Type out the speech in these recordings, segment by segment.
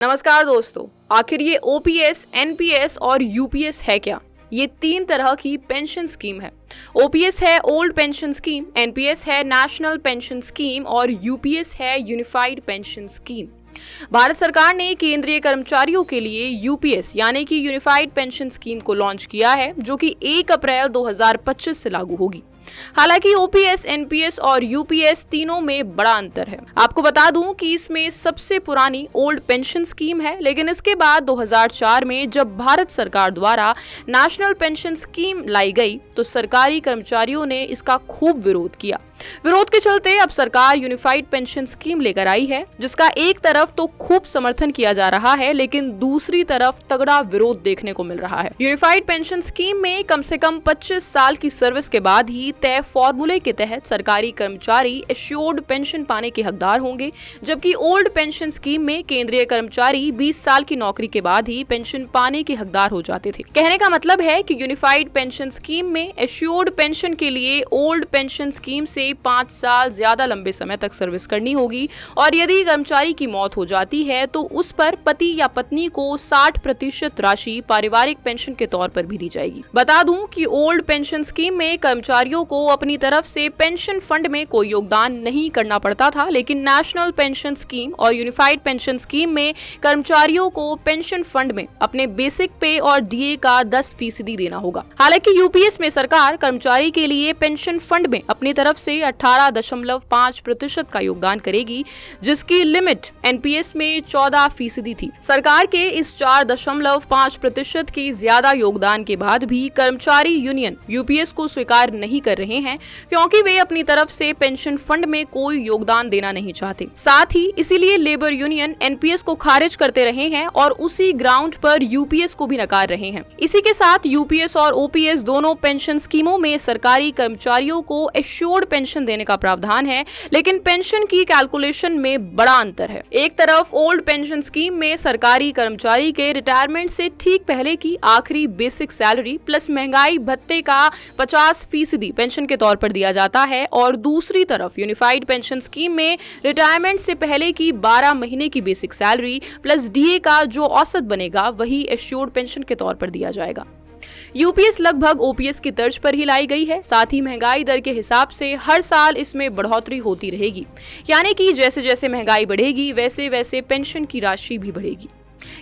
नमस्कार दोस्तों, आखिर ये ओपीएस, एनपीएस और यूपीएस है क्या? ये तीन तरह की पेंशन स्कीम है। ओपीएस है ओल्ड पेंशन स्कीम, एनपीएस है नेशनल पेंशन स्कीम और यूपीएस है यूनिफाइड पेंशन स्कीम। भारत सरकार ने केंद्रीय कर्मचारियों के लिए यूपीएस यानी कि यूनिफाइड पेंशन स्कीम को लॉन्च किया है, जो कि 1 अप्रैल 2025 से लागू होगी। हालांकि ओपीएस, एनपीएस और यूपीएस तीनों में बड़ा अंतर है। आपको बता दूं कि इसमें सबसे पुरानी ओल्ड पेंशन स्कीम है, लेकिन इसके बाद 2004 में जब भारत सरकार द्वारा नेशनल पेंशन स्कीम लाई गई तो सरकारी कर्मचारियों ने इसका खूब विरोध किया। विरोध के चलते अब सरकार यूनिफाइड पेंशन स्कीम लेकर आई है, जिसका एक तरफ तो खूब समर्थन किया जा रहा है, लेकिन दूसरी तरफ तगड़ा विरोध देखने को मिल रहा है। यूनिफाइड पेंशन स्कीम में कम से कम 25 साल की सर्विस के बाद ही तय फॉर्मूले के तहत सरकारी कर्मचारी एश्योर्ड पेंशन पाने के हकदार होंगे, जबकि ओल्ड पेंशन स्कीम में केंद्रीय कर्मचारी 20 साल की नौकरी के बाद ही पेंशन पाने के हकदार हो जाते थे। कहने का मतलब है कि यूनिफाइड पेंशन स्कीम में एश्योर्ड पेंशन के लिए ओल्ड पेंशन स्कीम से 5 साल ज्यादा लंबे समय तक सर्विस करनी होगी, और यदि कर्मचारी की मौत हो जाती है तो उस पर पति या पत्नी को 60% राशि पारिवारिक पेंशन के तौर पर भी दी जाएगी। बता दूं कि ओल्ड पेंशन स्कीम में कर्मचारियों को अपनी तरफ से पेंशन फंड में कोई योगदान नहीं करना पड़ता था, लेकिन नेशनल पेंशन स्कीम और यूनिफाइड पेंशन स्कीम में कर्मचारियों को पेंशन फंड में अपने बेसिक पे और डीए का 10% देना होगा। हालांकि यूपीएस में सरकार कर्मचारी के लिए पेंशन फंड में अपनी तरफ से 18.5% का योगदान करेगी, जिसकी लिमिट एनपीएस में 14% थी। सरकार के इस 4.5% की ज्यादा योगदान के बाद भी कर्मचारी यूनियन यूपीएस को स्वीकार नहीं कर रहे हैं, क्योंकि वे अपनी तरफ से पेंशन फंड में कोई योगदान देना नहीं चाहते। साथ ही इसीलिए लेबर यूनियन एनपीएस को खारिज करते रहे हैं और उसी ग्राउंड पर यूपीएस को भी नकार रहे हैं। इसी के साथ यूपीएस और ओपीएस दोनों पेंशन स्कीमों में सरकारी कर्मचारियों को एश्योर्ड पेंशन देने का प्रावधान है, लेकिन पेंशन की कैलकुलेशन में बड़ा अंतर है। एक तरफ ओल्ड पेंशन स्कीम में सरकारी कर्मचारी के रिटायरमेंट से ठीक पहले की आखिरी बेसिक सैलरी प्लस महंगाई भत्ते का 50% पेंशन के तौर पर दिया जाता है, और दूसरी तरफ यूनिफाइड पेंशन स्कीम में रिटायरमेंट से पहले की 12 महीने की बेसिक सैलरी प्लस डीए का जो औसत बनेगा वही एश्योर्ड पेंशन के तौर पर दिया जाएगा। यूपीएस लगभग ओपीएस की तर्ज पर ही लाई गई है। साथ ही महंगाई दर के हिसाब से हर साल इसमें बढ़ोतरी होती रहेगी, यानी कि जैसे जैसे महंगाई बढ़ेगी वैसे वैसे पेंशन की राशि भी बढ़ेगी।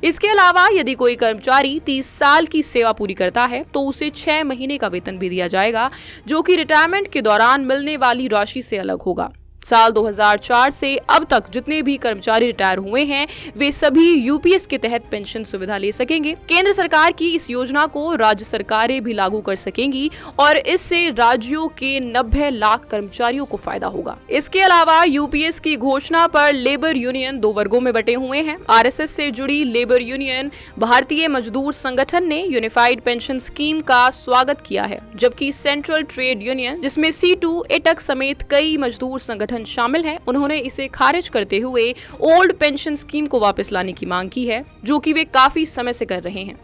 इसके अलावा यदि कोई कर्मचारी 30 साल की सेवा पूरी करता है तो उसे 6 महीने का वेतन भी दिया जाएगा, जो कि रिटायरमेंट के दौरान मिलने वाली राशि से अलग होगा। साल 2004 से अब तक जितने भी कर्मचारी रिटायर हुए हैं वे सभी यूपीएस के तहत पेंशन सुविधा ले सकेंगे। केंद्र सरकार की इस योजना को राज्य सरकारें भी लागू कर सकेंगी और इससे राज्यों के 90 लाख कर्मचारियों को फायदा होगा। इसके अलावा यूपीएस की घोषणा पर लेबर यूनियन 2 वर्गों में बटे हुए हैं। आरएसएस से जुड़ी लेबर यूनियन भारतीय मजदूर संगठन ने यूनिफाइड पेंशन स्कीम का स्वागत किया है, जबकि सेंट्रल ट्रेड यूनियन, जिसमें C2, एटक समेत कई मजदूर संगठन शामिल हैं, उन्होंने इसे खारिज करते हुए ओल्ड पेंशन स्कीम को वापस लाने की मांग की है, जो कि वे काफी समय से कर रहे हैं।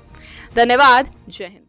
धन्यवाद। जय हिंद।